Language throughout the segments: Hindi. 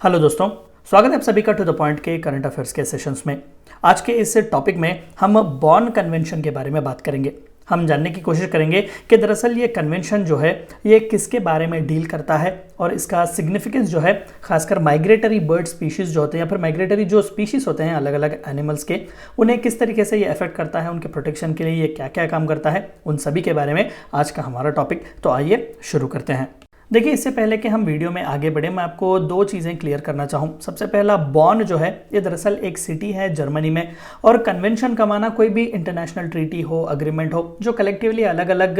हेलो दोस्तों, स्वागत है आप सभी का टू द पॉइंट के करंट अफेयर्स के सेशंस में। आज के इस टॉपिक में हम बॉर्न कन्वेंशन के बारे में बात करेंगे। हम जानने की कोशिश करेंगे कि दरअसल ये कन्वेंशन जो है ये किसके बारे में डील करता है और इसका सिग्निफिकेंस जो है खासकर माइग्रेटरी बर्ड स्पीशीज़ जो होते हैं या फिर माइग्रेटरी जो स्पीशीज़ होते हैं अलग अलग एनिमल्स के, उन्हें किस तरीके से ये अफेक्ट करता है, उनके प्रोटेक्शन के लिए ये क्या क्या काम करता है, उन सभी के बारे में आज का हमारा टॉपिक। तो आइए शुरू करते हैं। देखिए, इससे पहले कि हम वीडियो में आगे बढ़े, मैं आपको दो चीज़ें क्लियर करना चाहूँ। सबसे पहला, बॉर्न जो है ये दरअसल एक सिटी है जर्मनी में, और कन्वेंशन का माना कोई भी इंटरनेशनल ट्रीटी हो, अग्रीमेंट हो, जो कलेक्टिवली अलग अलग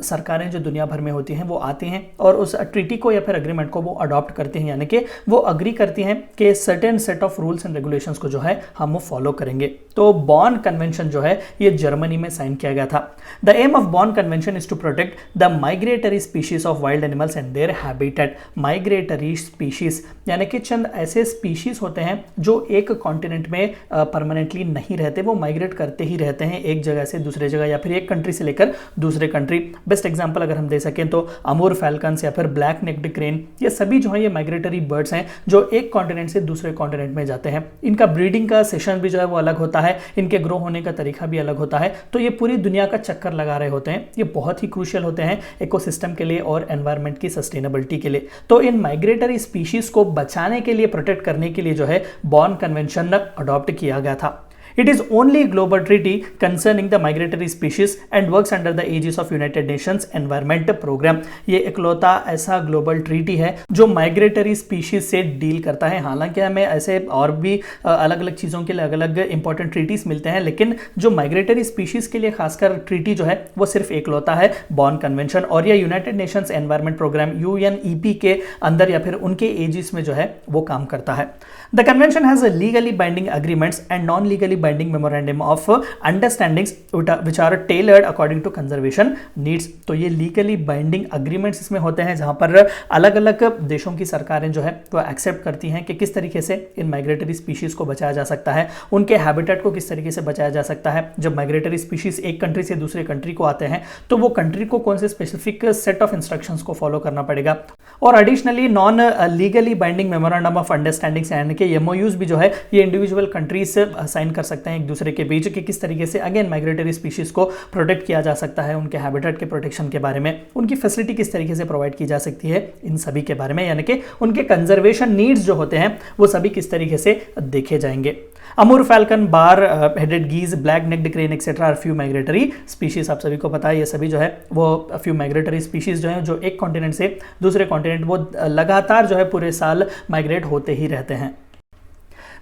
सरकारें जो दुनिया भर में होती हैं वो आती हैं और उस ट्रीटी को या फिर अग्रीमेंट को वो अडॉप्ट करती हैं, यानी कि वो अग्री करती हैं कि certain set of rules and regulations को जो है हम वो फॉलो करेंगे। तो बॉर्न कन्वेंशन जो है ये जर्मनी में साइन किया गया था। The aim of Bonn convention is to protect the migratory species of wild animals and their habitat. Migratory species यानी कि चंद ऐसे स्पीशीज होते हैं जो एक कॉन्टिनेंट में परमानेंटली नहीं रहते, वो माइग्रेट करते ही रहते हैं एक जगह से दूसरे जगह या फिर एक कंट्री से लेकर दूसरे कंट्री। बेस्ट एग्जांपल अगर हम दे सकें तो अमूर फैल्कन्स या फिर ब्लैक नेक्ड क्रेन, ये सभी जो है ये माइग्रेटरी बर्ड्स हैं जो एक कॉन्टिनेंट से दूसरे कॉन्टिनेंट में जाते हैं। इनका ब्रीडिंग का सेशन भी जो है वो अलग होता है, इनके ग्रो होने का तरीका भी अलग होता है। तो ये पूरी दुनिया का चक्कर लगा रहे होते हैं। ये बहुत ही क्रूशियल होते हैं इकोसिस्टम के लिए और एनवायरनमेंट की सस्टेनेबिलिटी के लिए। तो इन माइग्रेटरी स्पीशीज को बचाने के लिए, प्रोटेक्ट करने के लिए जो है बॉर्न कन्वेंशन अडॉप्ट किया गया था। It is only global treaty concerning the migratory species and works under the aegis of United Nations Environment Program। ये इकलौता ऐसा ग्लोबल ट्रीटी है जो माइग्रेटरी स्पीशीज से डील करता है। हालांकि हमें ऐसे और भी अलग अलग चीज़ों के लिए अलग अलग इंपॉर्टेंट ट्रीटीज मिलते हैं, लेकिन जो माइग्रेटरी स्पीशीज के लिए खासकर ट्रीटी जो है वो सिर्फ इकलौता है बॉर्न कन्वेंशन, और यह United Nations environment programme UNEP के अंदर या फिर उनके एजिस में जो है वो काम करता है। The convention has legally binding agreements and non legally binding memorandum of understandings which are tailored according to conservation needs. तो ये लीगली बाइंडिंग अग्रीमेंट्स इसमें होते हैं जहां पर अलग अलग देशों की सरकारें जो है वो एक्सेप्ट करती हैं कि किस तरीके से इन माइग्रेटरी स्पीशीज को बचाया जा सकता है, उनके हैबिटेट को किस तरीके से बचाया जा सकता है। जब माइग्रेटरी स्पीशीज एक कंट्री से दूसरे कंट्री को आते हैं तो वो कंट्री को कौन से स्पेसिफिक सेट ऑफ इंस्ट्रक्शंस को फॉलो करना पड़ेगा। और additionally non legally binding memorandum of understandings यानी कि MOUs भी जो है ये इंडिविजुअल कंट्रीज से साइन कर सकते हैं एक दूसरे के बीच कि किस तरीके से अगेन माइग्रेटरी स्पीशीज को प्रोटेक्ट किया जा सकता है, उनके हैबिटेट के प्रोटेक्शन के बारे में, उनकी फैसिलिटी किस तरीके से प्रोवाइड की जा सकती है, इन सभी के बारे में, यानी कि उनके कंजर्वेशन नीड्स जो होते हैं वो सभी किस तरीके से देखे जाएंगे। Amur falcon, bar headed geese, black necked crane etcetera are few migratory species. आप सभी को पता है ये सभी जो है वो फ्यू माइग्रेटरी स्पीशीज जो है जो एक कॉन्टिनेंट से दूसरे कॉन्टिनेंट वो लगातार जो है पूरे साल माइग्रेट होते ही रहते हैं।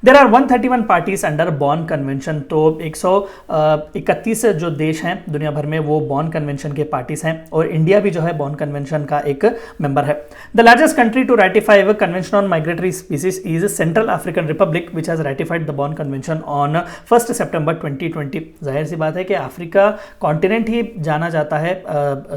There are 131 parties under born convention. तो 131 जो देश हैं दुनिया भर में वो बॉर्न कन्वेंशन के पार्टीज हैं, और इंडिया भी जो है बॉर्न कन्वेंशन का एक मेंबर है। The largest country to ratify convention on migratory species is Central African Republic which has ratified the Bonn convention on 1 सितंबर 2020। जाहिर सी बात है कि अफ्रीका कॉन्टिनेंट ही जाना जाता है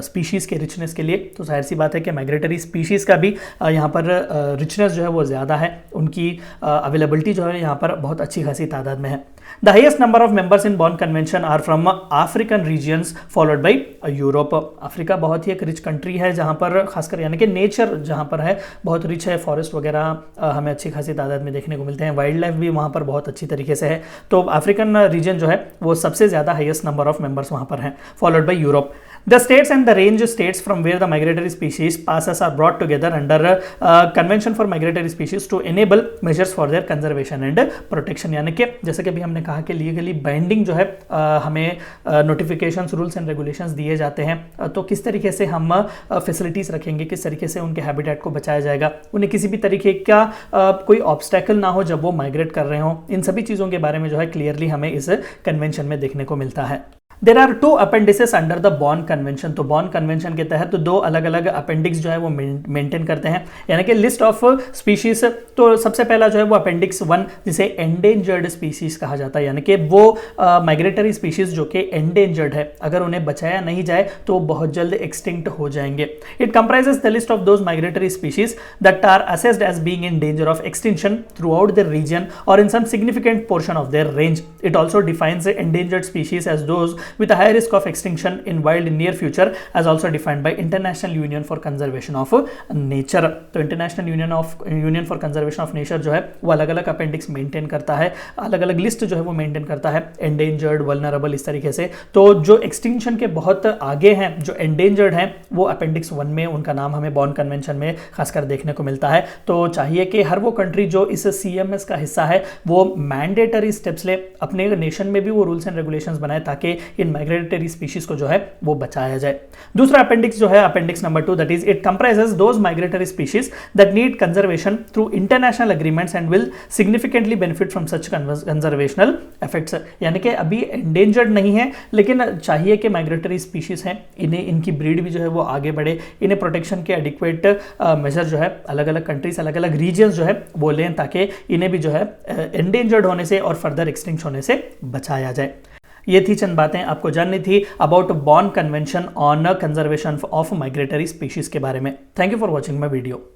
स्पीशीज के रिचनेस के लिए, तो जाहिर सी बात है कि माइग्रेटरी स्पीशीज का भी यहाँ पर रिचनेस जो है वो ज़्यादा है, उनकी अवेलेबिलिटी जो है यहाँ पर बहुत अच्छी खासी तादाद में है। The highest number of members in Bonn convention are from African regions followed by Europe. Africa बहुत ही एक रिच कंट्री है जहाँ पर खासकर यानी कि नेचर जहाँ पर है बहुत रिच है, फॉरेस्ट वगैरह हमें अच्छी खासी तादाद में देखने को मिलते हैं, वाइल्ड लाइफ भी वहाँ पर बहुत अच्छी तरीके से है। तो अफ्रीकन रीजन जो है वो सबसे ज़्यादा हाईएस्ट नंबर ऑफ मेंबर्स वहाँ पर हैं, followed by Europe. The states and the range states from where the migratory species passes are brought together under Convention for Migratory Species to enable measures for their conservation and protection। यानी कि जैसे कि अभी हमने कहा कि लीगली बाइंडिंग जो है हमें नोटिफिकेशंस, रूल्स एंड रेगुलेशंस दिए जाते हैं, तो किस तरीके से हम फैसिलिटीज़ रखेंगे, किस तरीके से उनके हैबिटेट को बचाया जाएगा, उन्हें किसी भी तरीके का कोई ऑब्स्टेकल ना हो जब वो माइग्रेट कर रहे हों, इन सभी चीज़ों के बारे में जो है क्लियरली हमें इस कन्वेंशन में देखने को मिलता है। There are 2 appendices under the Bonn convention. तो बॉर्न कन्वेंशन के तहत तो 2 अलग अलग अपेंडिक्स जो है वो मेंटेन करते हैं, यानी कि लिस्ट ऑफ स्पीशीज। तो सबसे पहला जो है वो अपेंडिक्स 1 जिसे एंडेंजर्ड स्पीशीज कहा जाता है, यानी कि वो माइग्रेटरी स्पीशीज जो कि एंडेंजर्ड है, अगर उन्हें बचाया नहीं जाए तो बहुत जल्द एक्सटिंक्ट हो जाएंगे। It comprises the list of those migratory species that are assessed as being in danger of extinction throughout the region और in some significant portion of their range. It also defines endangered species as those with a high risk of extinction in wild in near future as also defined by International Union for Conservation of Nature। तो international union for conservation of nature जो है वो अलग अलग अपेंडिक्स मेंटेन करता है, अलग अलग लिस्ट जो है वो मेंटेन करता है, एंडेंजर्ड, वल्नरेबल, इस तरीके से। तो जो एक्सटिंक्शन के बहुत आगे हैं, जो एंडेंजर्ड हैं, वो अपेंडिक्स 1 में उनका नाम हमें बॉर्न कन्वेंशन में खासकर देखने को मिलता है। तो चाहिए कि हर वो कंट्री जो इस CMS का हिस्सा है वो मैंडेटरी स्टेप्स ले, अपने नेशन में भी वो रूल्स एंड रेगुलेशंस बनाए ताकि इन माइग्रेटरी स्पीशीज को जो है वो बचाया जाए। दूसरा अपेंडिक्स जो है appendix number 2, that is it comprises those migratory species that need conservation through international agreements and will significantly benefit from such conservational effects. यानी कि अभी एंडेंजर्ड नहीं है लेकिन चाहिए कि माइग्रेटरी स्पीशीज हैं, इन्हें इनकी ब्रीड भी जो है वो आगे बढ़े, इन्हें प्रोटेक्शन के एडिक्वेट मेजर जो है अलग अलग कंट्रीज, अलग अलग रीजन्स जो है वो लें ताकि इन्हें भी जो है एंडेंजर्ड होने से और फर्दर एक्सटिंक्ट होने से बचाया जाए। ये थी चंद बातें आपको जाननी थी about born convention on conservation of migratory species के बारे में। Thank you for watching my video.